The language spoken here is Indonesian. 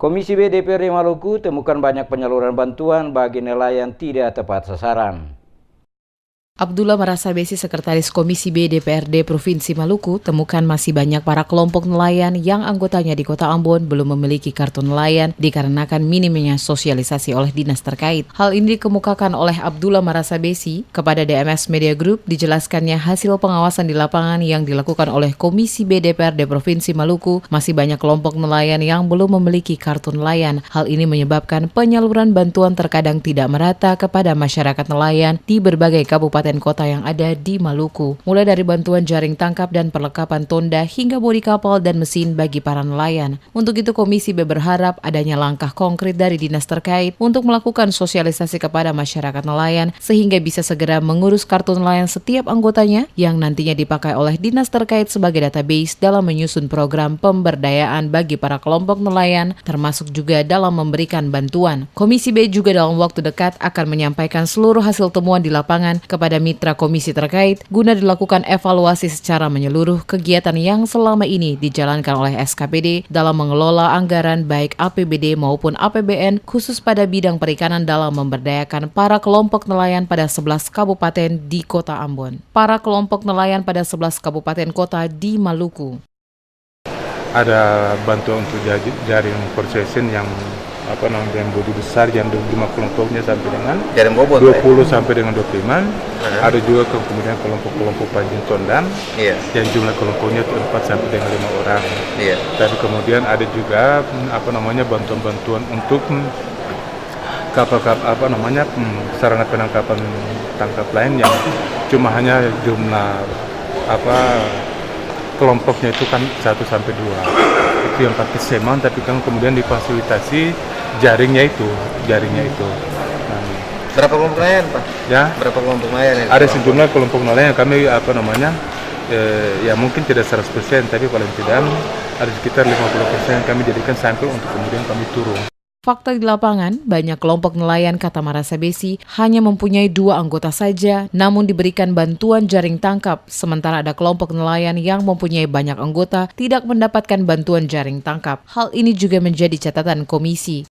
Komisi B DPRD Maluku temukan banyak penyaluran bantuan bagi nelayan tidak tepat sasaran. Abdullah Marasabesi, Sekretaris Komisi B DPRD Provinsi Maluku, temukan masih banyak para kelompok nelayan yang anggotanya di Kota Ambon belum memiliki kartu nelayan dikarenakan minimnya sosialisasi oleh dinas terkait. Hal ini dikemukakan oleh Abdullah Marasabesi kepada DMS Media Group. Dijelaskannya hasil pengawasan di lapangan yang dilakukan oleh Komisi B DPRD Provinsi Maluku, masih banyak kelompok nelayan yang belum memiliki kartu nelayan. Hal ini menyebabkan penyaluran bantuan terkadang tidak merata kepada masyarakat nelayan di berbagai kabupaten kota yang ada di Maluku, mulai dari bantuan jaring tangkap dan perlengkapan tonda hingga bodi kapal dan mesin bagi para nelayan. Untuk itu Komisi B berharap adanya langkah konkret dari dinas terkait untuk melakukan sosialisasi kepada masyarakat nelayan sehingga bisa segera mengurus kartu nelayan setiap anggotanya yang nantinya dipakai oleh dinas terkait sebagai database dalam menyusun program pemberdayaan bagi para kelompok nelayan, termasuk juga dalam memberikan bantuan. Komisi B juga dalam waktu dekat akan menyampaikan seluruh hasil temuan di lapangan kepada mitra komisi terkait guna dilakukan evaluasi secara menyeluruh kegiatan yang selama ini dijalankan oleh SKPD dalam mengelola anggaran baik APBD maupun APBN khusus pada bidang perikanan dalam memberdayakan para kelompok nelayan pada 11 kabupaten di Kota Ambon. Para kelompok nelayan pada 11 kabupaten kota di Maluku. Ada bantuan untuk jaring processing yang yang bodi besar yang 5 kelompoknya sampai dengan jaring bobot 20 sampai dengan 25. Ada juga kemudian kelompok pancing tondan yang jumlah kelompoknya itu 4 sampai dengan 5 orang. Tapi kemudian ada juga bantuan-bantuan untuk kapal-kapal sarana penangkapan tangkap lain yang cuma hanya jumlah kelompoknya itu kan 1 sampai 2. Itu yang pakai seman, tapi kan kemudian difasilitasi jaringnya itu. Berapa kelompok nelayan, Pak? Ya. Berapa kelompok nelayan? Ada sejumlah kelompok nelayan yang kami ya mungkin tidak 100%, tapi paling tidak ada sekitar 50% kami jadikan sampel untuk kemudian kami turun. Fakta di lapangan, banyak kelompok nelayan, kata Marasabesi, hanya mempunyai 2 anggota saja, namun diberikan bantuan jaring tangkap. Sementara ada kelompok nelayan yang mempunyai banyak anggota, tidak mendapatkan bantuan jaring tangkap. Hal ini juga menjadi catatan komisi.